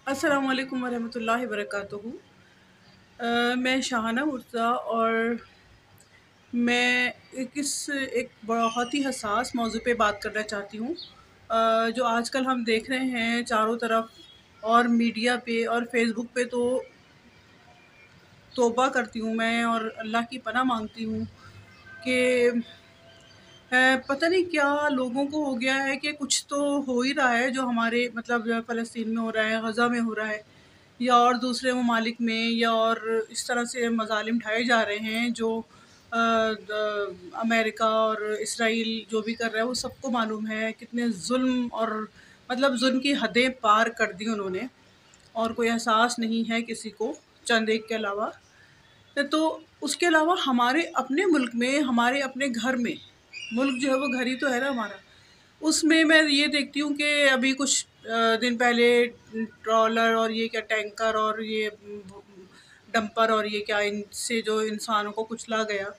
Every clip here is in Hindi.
अस्सलाम वालेकुम वरहमतुल्लाहि वबरकातुहू। मैं शाहाना मुर्तज़ा और मैं एक बहुत ही हसास मौज़ू पे बात करना चाहती हूँ। जो आजकल हम देख रहे हैं चारों तरफ और मीडिया पे और फ़ेसबुक पे, तो तौबा करती हूँ मैं और अल्लाह की पनाह माँगती हूँ कि पता नहीं क्या लोगों को हो गया है कि कुछ तो हो ही रहा है, जो हमारे मतलब फ़लस्तीन में हो रहा है, गज़ा में हो रहा है या और दूसरे ममालिक में, या और इस तरह से मज़ालिम ढाए जा रहे हैं जो अमेरिका और इसराइल जो भी कर रहा है वो सबको मालूम है कितने जुल्म और मतलब जुल्म की हदें पार कर दी उन्होंने, और कोई एहसास नहीं है किसी को चंद एक के अलावा। तो उसके अलावा हमारे अपने मुल्क में, हमारे अपने घर में, मुल्क जो है वो घर ही तो है ना हमारा, उसमें मैं ये देखती हूँ कि अभी कुछ दिन पहले ट्रॉलर और ये क्या टैंकर और ये डंपर और ये क्या, इनसे जो इंसानों को कुचला गया।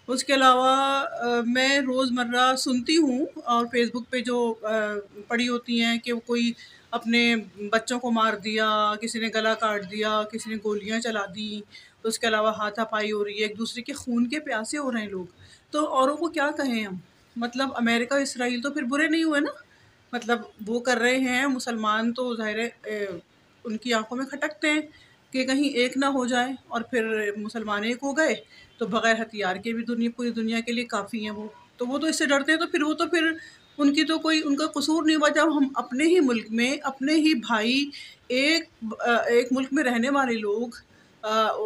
उसके अलावा मैं रोज़मर्रा सुनती हूँ और फ़ेसबुक पे जो पड़ी होती हैं कि वो कोई अपने बच्चों को मार दिया, किसी ने गला काट दिया, किसी ने गोलियाँ चला दी, उसके अलावा हाथापाई हो रही है, एक-दूसरे के खून के प्यासे हो रहे हैं लोग। तो औरों को क्या कहें हम? मतलब अमेरिका, इसराइल तो फिर बुरे नहीं हुए ना? मतलब वो कर रहे हैं, मुसलमान तो ज़ाहिर है उनकी आँखों में खटकते हैं कि कहीं एक ना हो जाए, और फिर मुसलमान एक हो गए तो बग़ैर हथियार के भी पूरी दुनिया के लिए काफ़ी हैं वो। तो वो तो इससे डरते हैं, तो फिर वो तो फिर उनकी तो कोई उनका कसूर नहीं हुआ जब हम अपने ही मुल्क में, अपने ही भाई, एक मुल्क में रहने वाले लोग,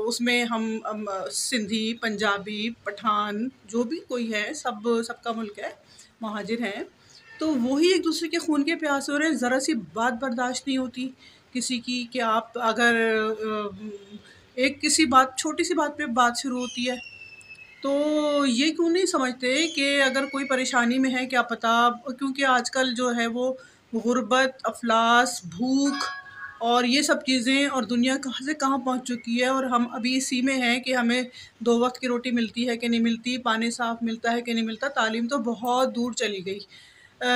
उसमें हम सिंधी, पंजाबी, पठान जो भी कोई है, सबका मुल्क है, महाजिर हैं। तो वो ही एक-दूसरे के खून के प्यासे हो रहे हैं, ज़रा-सी बात बर्दाश्त नहीं होती किसी की कि आप अगर एक किसी बात, छोटी-सी बात पे बात शुरू होती है, तो ये क्यों नहीं समझते कि अगर कोई परेशानी में है, क्या पता, क्योंकि आजकल जो है वो गुर्बत, अफ़लास, भूख और ये सब चीज़ें, और दुनिया कहाँ से कहाँ पहुँच चुकी है, और हम अभी इसी में हैं कि हमें 2 वक़्त की रोटी मिलती है कि नहीं मिलती, पानी साफ़ मिलता है कि नहीं मिलता, तालीम तो बहुत दूर चली गई।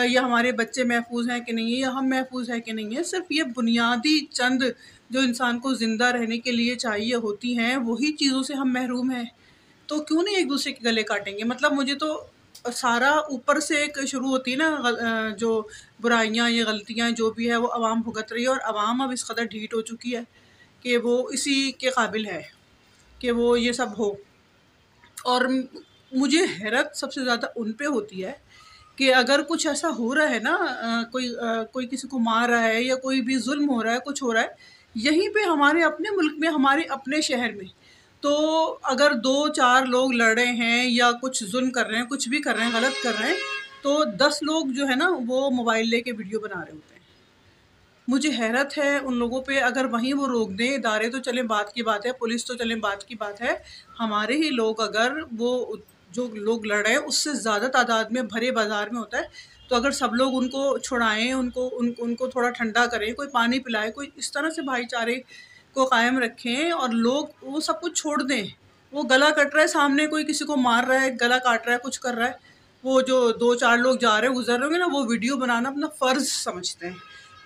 या हमारे बच्चे महफ़ूज़ हैं कि नहीं है, या हम महफ़ूज़ हैं कि नहीं है। सिर्फ़ ये बुनियादी चंद जो इंसान को ज़िंदा रहने के लिए चाहिए होती हैं, वही चीज़ों से हम महरूम हैं। तो क्यों नहीं एक-दूसरे के गले काटेंगे? मतलब मुझे तो सारा ऊपर से एक शुरू होती है ना, जो बुराइयाँ, ये गलतियाँ जो भी है वो अवाम भुगत रही है, और अवाम अब इस कदर ढीठ हो चुकी है कि वो इसी के काबिल है कि वो ये सब हो। और मुझे हैरत सबसे ज़्यादा उन पे होती है कि अगर कुछ ऐसा हो रहा है ना, कोई किसी को मार रहा है या कोई भी ज़ुल्म हो रहा है, कुछ हो रहा है, यहीं पे हमारे अपने मुल्क में, हमारे अपने शहर में, तो अगर 2-4 लोग लड़ रहे हैं या कुछ ज़ुल्म कर रहे हैं, कुछ भी कर रहे हैं, गलत कर रहे हैं, तो 10 लोग जो है ना वो मोबाइल लेके वीडियो बना रहे होते हैं। मुझे हैरत है उन लोगों पे, अगर वहीं वो रोक दें, इदारे तो चलें बात की बात है, पुलिस तो चलें बात की बात है, हमारे ही लोग अगर वो जो लोग लड़ रहे हैं उससे ज़्यादा तादाद में भरे बाज़ार में होता है, तो अगर सब लोग उनको छुड़ाएँ, उनको थोड़ा ठंडा करें, कोई पानी पिलाए, कोई इस तरह से भाईचारे को कायम रखें और लोग वो सब कुछ छोड़ दें। वो गला कट रहा है, सामने कोई किसी को मार रहा है, गला काट रहा है, कुछ कर रहा है, वो जो 2-4 लोग जा रहे हैं, गुज़र रहे होंगे ना, वो वीडियो बनाना अपना फ़र्ज़ समझते हैं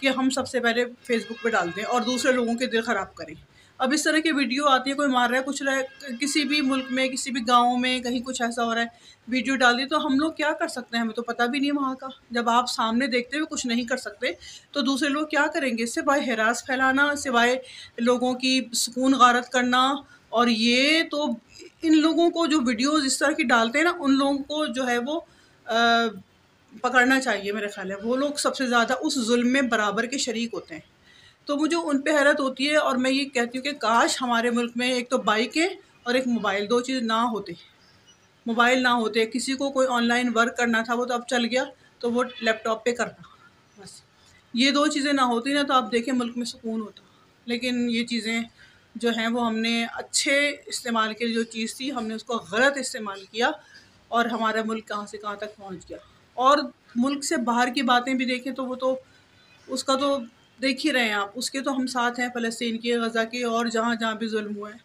कि हम सबसे पहले फ़ेसबुक पे डाल दें और दूसरे लोगों के दिल ख़राब करें। अब इस तरह की वीडियो आती है, कोई मार रहा है, कुछ रहा है, किसी भी मुल्क में, किसी भी गाँव में कहीं कुछ ऐसा हो रहा है, वीडियो डाल दी, तो हम लोग क्या कर सकते हैं? हमें तो पता भी नहीं है वहाँ का। जब आप सामने देखते हुए कुछ नहीं कर सकते, तो दूसरे लोग क्या करेंगे? सिवाय हिरास फैलाना, सिवाय लोगों की सुकून गारत करना। और ये तो इन लोगों को जो वीडियोज़ इस तरह की डालते हैं ना, उन लोगों को जो है वो पकड़ना चाहिए मेरे ख़्याल है। वो लोग सबसे ज़्यादा उस ज़ुल्म में बराबर के शरीक होते हैं। तो मुझे उन पे हैरत होती है, और मैं ये कहती हूँ कि काश हमारे मुल्क में एक तो बाइकें और एक मोबाइल, 2 चीज़ ना होते। मोबाइल ना होते, किसी को कोई ऑनलाइन वर्क करना था वो तो अब चल गया, तो वो लैपटॉप पे करता, बस। ये 2 चीज़ें ना होती ना, तो आप देखें मुल्क में सुकून होता। लेकिन ये चीज़ें जो हैं वो हमने अच्छे इस्तेमाल के लिए जो चीज़ थी, हमने उसको गलत इस्तेमाल किया, और हमारा मुल्क कहाँ से कहाँ तक पहुँच गया। और मुल्क से बाहर की बातें भी देखें तो वो तो उसका तो देख ही रहे हैं आप, उसके तो हम साथ हैं, फ़लस्तीन की, गज़ा की, और जहाँ-जहाँ भी ज़ुल्म हुआ है।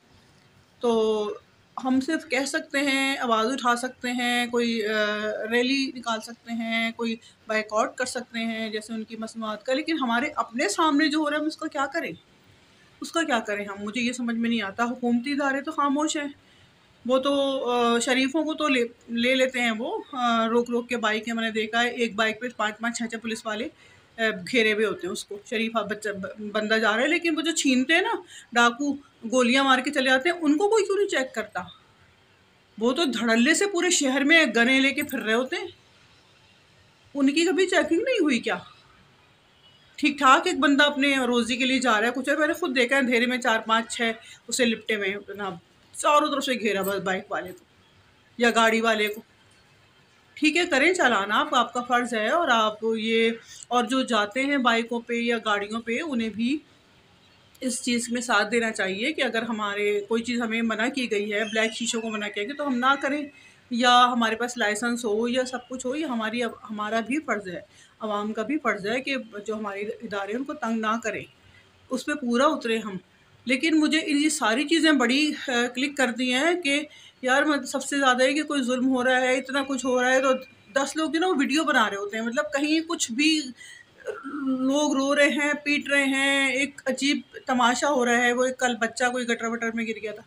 तो हम सिर्फ कह सकते हैं, आवाज़ उठा सकते हैं, कोई रैली निकाल सकते हैं, कोई बायकॉट कर सकते हैं जैसे उनकी मसनूआत का, लेकिन हमारे अपने सामने जो हो रहा है हम उसका क्या करें? उसका क्या करें हम? मुझे ये समझ में नहीं आता। हुकूमती इदारे तो खामोश हैं, वो तो शरीफों को तो ले लेते हैं वो, रोक-रोक के बाइक है, मैंने देखा है एक बाइक पे 5-5 6-6 पुलिस वाले घेरे हुए होते हैं उसको, शरीफ बच्चा बंदा जा रहा है, लेकिन वो जो छीनते हैं ना, डाकू गोलियाँ मार के चले जाते हैं, उनको कोई क्यों नहीं चेक करता? वो तो धड़ल्ले से पूरे शहर में गने लेके फिर रहे होते हैं, उनकी कभी चेकिंग नहीं हुई क्या? ठीक-ठाक एक बंदा अपने रोज़ी के लिए जा रहा है, कुछ है, मैंने खुद देखा है अंधेरे में 4-5-6 उसे लिपटे हुए हैं जनाब, चारों तरफ से घेरा बस बाइक वाले को या गाड़ी वाले को। ठीक है, करें चालान आप, आपका फ़र्ज़ है, और आप ये, और जो जाते हैं बाइकों पे या गाड़ियों पे उन्हें भी इस चीज़ में साथ देना चाहिए कि अगर हमारे कोई चीज़ हमें मना की गई है, ब्लैक शीशों को मना किया गया तो हम ना करें, या हमारे पास लाइसेंस हो या सब कुछ हो, ये हमारा भी फ़र्ज़ है, आवाम का भी फ़र्ज़ है कि जो हमारे इदारे हैं उनको तंग ना करें, उस पे पूरा उतरे हम। लेकिन मुझे ये सारी चीज़ें बड़ी क्लिक करती हैं कि यार सबसे ज़्यादा है कि कोई ज़ुल्म हो रहा है, इतना कुछ हो रहा है, तो 10 लोग जो ना वो वीडियो बना रहे होते हैं, मतलब कहीं कुछ भी लोग रो रहे हैं, पीट रहे हैं, एक अजीब तमाशा हो रहा है, वो एक कल बच्चा कोई गटर-वटर में गिर गया था।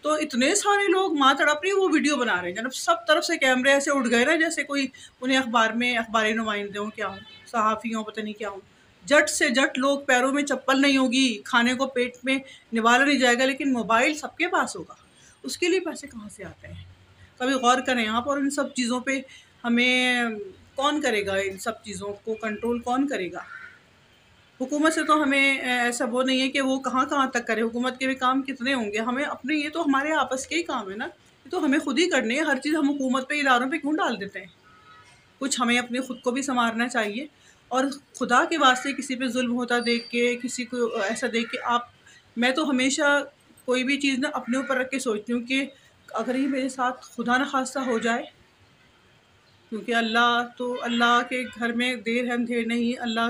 तो इतने सारे लोग माँ तड़प रही है, वो वीडियो बना रहे हैं, जनाब सब तरफ से कैमरे ऐसे उठ गए ना जैसे कोई उन्हें अखबार में अखबारी नुमाइंदे हों, क्या हों, सहाफ़ी हों, पता नहीं क्या हों। जट से जट लोग, पैरों में चप्पल नहीं होगी, खाने को पेट में निवाला नहीं जाएगा, लेकिन मोबाइल सबके पास होगा। उसके लिए पैसे कहाँ से आते हैं? कभी गौर करें आप, और इन सब चीज़ों पे हमें कौन करेगा, इन सब चीज़ों को कंट्रोल कौन करेगा? हुकूमत से तो हमें ऐसा वो नहीं है कि वो कहाँ-कहाँ तक करे, हुकूमत के भी काम कितने होंगे, हमें अपने, ये तो हमारे आपस के ही काम है ना, ये तो हमें खुद ही करने हैं, हर चीज़ हम हुकूमत पे, इदारों पे क्यों डाल देते हैं? कुछ हमें अपने खुद को भी सँवारना चाहिए, और खुदा के वास्ते किसी पे ज़ुल्म होता देख के, किसी को ऐसा देख के आप, मैं तो हमेशा कोई भी चीज़ ना अपने ऊपर रख के सोचती हूँ कि अगर ये मेरे साथ खुदा न ख़ास्ता हो जाए, क्योंकि अल्लाह के घर में देर है अंधेर नहीं, अल्लाह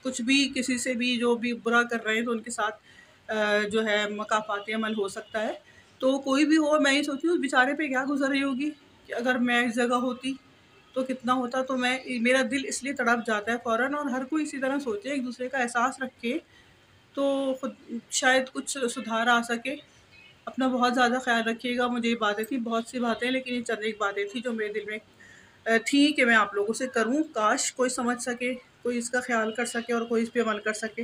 कुछ भी किसी से भी जो भी बुरा कर रहे हैं तो उनके साथ जो है मकाफ़ाती अमल हो सकता है। तो कोई भी हो, मैं ये सोचती हूँ उस बेचारे पे क्या गुज़र रही होगी, कि अगर मैं इस जगह होती तो कितना होता, तो मेरा दिल इसलिए तड़प जाता है फ़ौरन, और हर कोई इसी तरह सोचे, एक-दूसरे का एहसास रखे, तो खुद शायद कुछ सुधार आ सके। अपना बहुत ज़्यादा ख़्याल रखिएगा। मुझे ये बातें थी, बहुत सी बातें, लेकिन ये चंद एक बातें थी जो मेरे दिल में थी कि मैं आप लोगों से करूँ। काश कोई समझ सके, कोई इसका ख़्याल कर सके और कोई इस पे अमल कर सके।